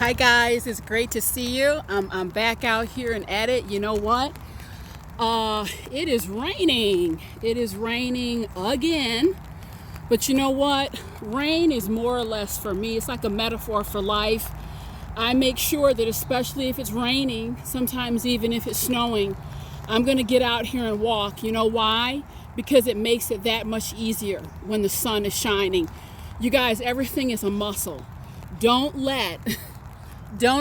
Hi guys, it's great to see you. I'm back out here and at it. You know what? It is raining. It is raining again. But you know what? Rain is more or less for me. It's like a metaphor for life. I make sure that especially if it's raining, sometimes even if it's snowing, I'm going to get out here and walk. You know why? Because it makes it that much easier when the sun is shining. You guys, everything is a muscle. Don't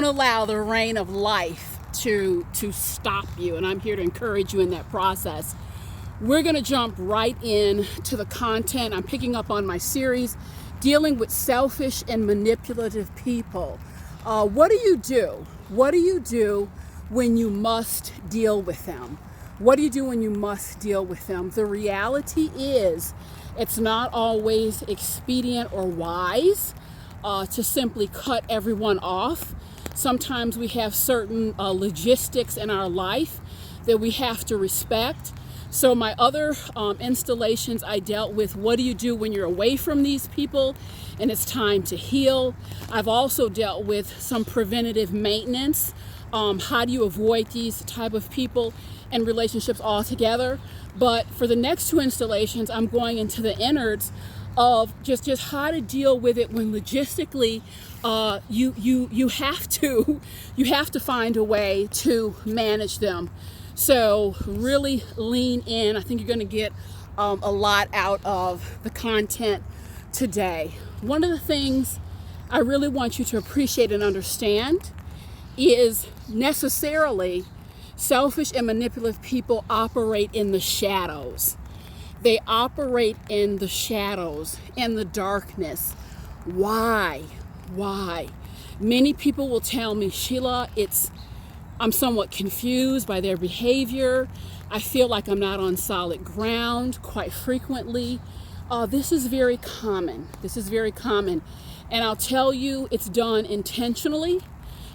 allow the rain of life to stop you. And I'm here to encourage you in that process. We're going to jump right in to the content. I'm picking up on my series dealing with selfish and manipulative people. What do you do? What do you do when you must deal with them? What do you do when you must deal with them? The reality is it's not always expedient or wise to simply cut everyone off. Sometimes we have certain logistics in our life that we have to respect. So my other installations, I dealt with what do you do when you're away from these people and it's time to heal. I've also dealt with some preventative maintenance. How do you avoid these type of people and relationships altogether? But for the next two installations, I'm going into the innards of just how to deal with it when logistically you have to find a way to manage them. So really lean in. I think you're going to get a lot out of the content today. One of the things I really want you to appreciate and understand is necessarily selfish and manipulative people operate in the shadows. They operate in the shadows, in the darkness. Why? Many people will tell me, Sheila, I'm somewhat confused by their behavior. I feel like I'm not on solid ground quite frequently. This is very common. And I'll tell you, it's done intentionally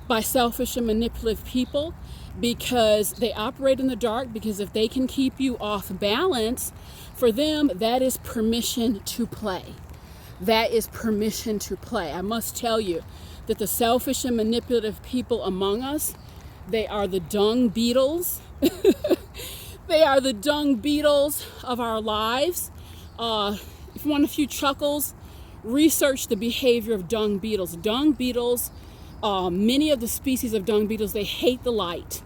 by selfish and manipulative people because they operate in the dark, because if they can keep you off balance, for them, that is permission to play. That is permission to play. I must tell you that the selfish and manipulative people among us, they are the dung beetles. They are the dung beetles of our lives. If you want a few chuckles, research the behavior of dung beetles. Dung beetles, many of the species of dung beetles, they hate the light.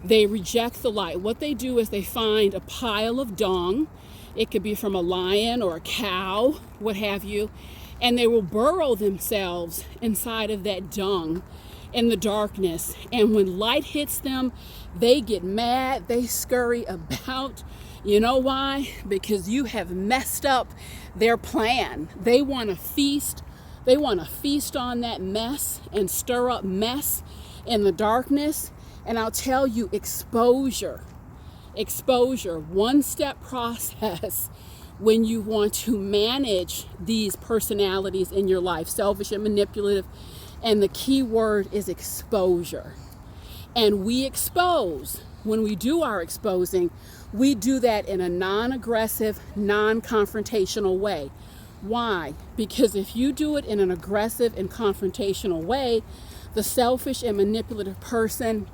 They reject the light. What they do is they find a pile of dung. It could be from a lion or a cow, what have you, and they will burrow themselves inside of that dung in the darkness. And when light hits them, they get mad, they scurry about. You know why? Because you have messed up their plan. They want to feast. They want to feast on that mess and stir up mess in the darkness. And I'll tell you, exposure, one-step process when you want to manage these personalities in your life, selfish and manipulative. And the key word is exposure. And we expose. When we do our exposing, we do that in a non-aggressive, non-confrontational way. Why? Because if you do it in an aggressive and confrontational way, the selfish and manipulative person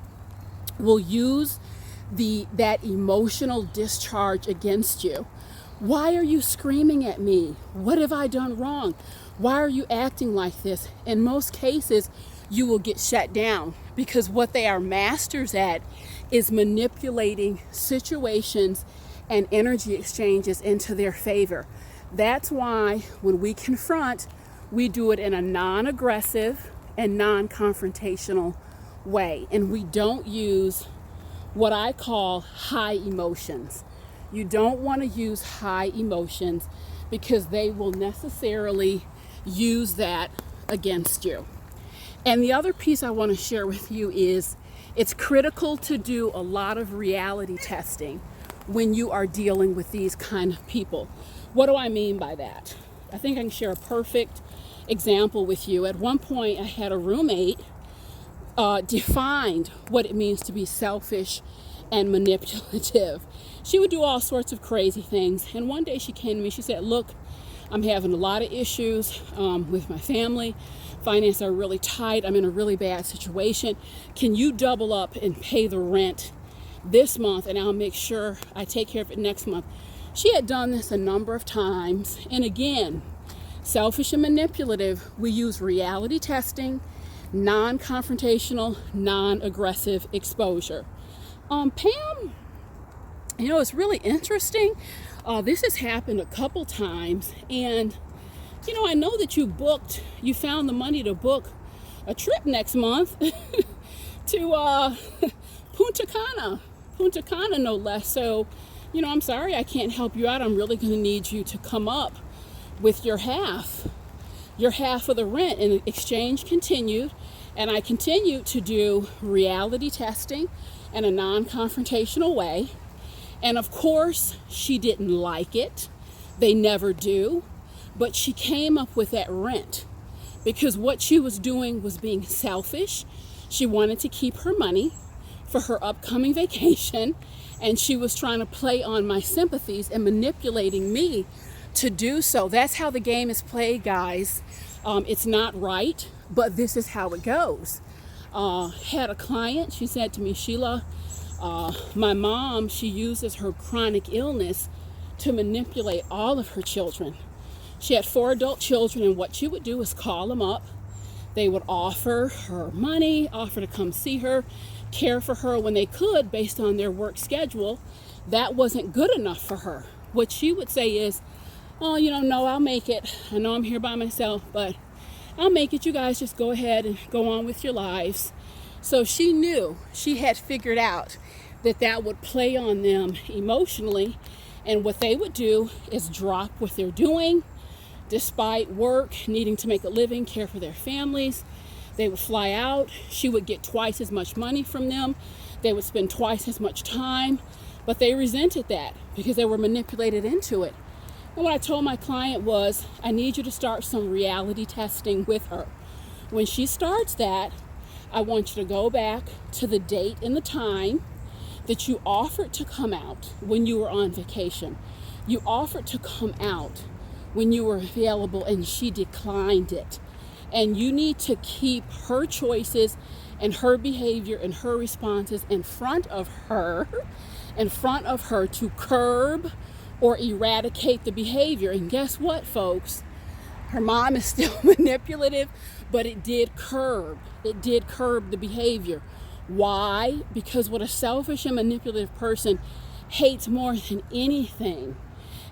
will use that emotional discharge against you. Why are you screaming at me? What have I done wrong? Why are you acting like this? In most cases, you will get shut down because what they are masters at is manipulating situations and energy exchanges into their favor. That's why when we confront, we do it in a non-aggressive and non-confrontational way. And we don't use what I call high emotions. You don't want to use high emotions because they will necessarily use that against you. And the other piece I want to share with you is it's critical to do a lot of reality testing when you are dealing with these kind of people. What do I mean by that? I think I can share a perfect example with you. At one point, I had a roommate defined what it means to be selfish and manipulative. She would do all sorts of crazy things. And one day she came to me, she said, look, I'm having a lot of issues with my family. Finances are really tight. I'm in a really bad situation. Can you double up and pay the rent this month, and I'll make sure I take care of it next month? She had done this a number of times. And again, selfish and manipulative, we use reality testing, non-confrontational, non-aggressive exposure. Pam, it's really interesting. This has happened a couple times, and I know that you found the money to book a trip next month to Punta Cana, no less. So, I'm sorry I can't help you out. I'm really going to need you to come up with your half of the rent. And the exchange continued, and I continued to do reality testing in a non-confrontational way. And of course, she didn't like it. They never do. But she came up with that rent because what she was doing was being selfish. She wanted to keep her money for her upcoming vacation, and she was trying to play on my sympathies and manipulating me to do so. That's how the game is played, guys. It's not right, but this is how it goes. Had a client, she said to me, Sheila, my mom, she uses her chronic illness to manipulate all of her children. She had 4 adult children, and what she would do is call them up. They would offer her money, offer to come see her, care for her when they could based on their work schedule. That wasn't good enough for her. What she would say is, no, I'll make it. I know I'm here by myself, but I'll make it. You guys just go ahead and go on with your lives. So she knew, she had figured out that would play on them emotionally. And what they would do is drop what they're doing, despite work, needing to make a living, care for their families. They would fly out. She would get twice as much money from them. They would spend twice as much time, but they resented that because they were manipulated into it. And what I told my client was, I need you to start some reality testing with her. When she starts that, I want you to go back to the date and the time that you offered to come out when you were on vacation. You offered to come out when you were available, and she declined it. And you need to keep her choices and her behavior and her responses in front of her to curb or eradicate the behavior. And guess what, folks? Her mom is still manipulative, but it did curb the behavior. Why? Because what a selfish and manipulative person hates more than anything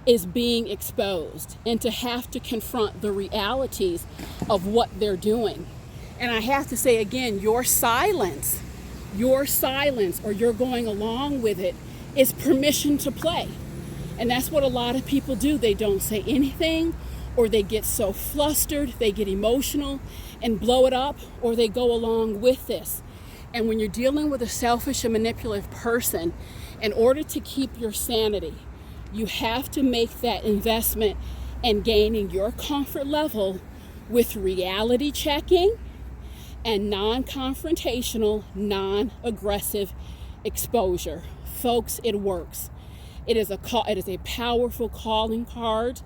is being exposed and to have to confront the realities of what they're doing. And I have to say again, your silence or you're going along with it is permission to play. And that's what a lot of people do. They don't say anything, or they get so flustered, they get emotional and blow it up, or they go along with this. And when you're dealing with a selfish and manipulative person, in order to keep your sanity, you have to make that investment in gaining your comfort level with reality checking and non-confrontational, non-aggressive exposure. Folks, it works. It is a powerful calling card.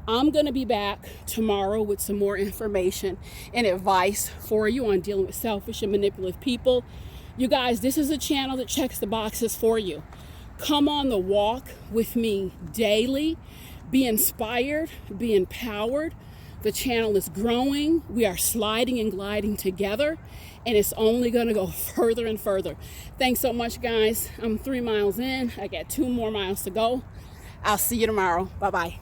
I'm going to be back tomorrow with some more information and advice for you on dealing with selfish and manipulative people. You guys, this is a channel that checks the boxes for you. Come on the walk with me daily. Be inspired, be empowered. The channel is growing. We are sliding and gliding together, and it's only going to go further and further. Thanks so much, guys. I'm 3 miles in. I got 2 more miles to go. I'll see you tomorrow. Bye-bye.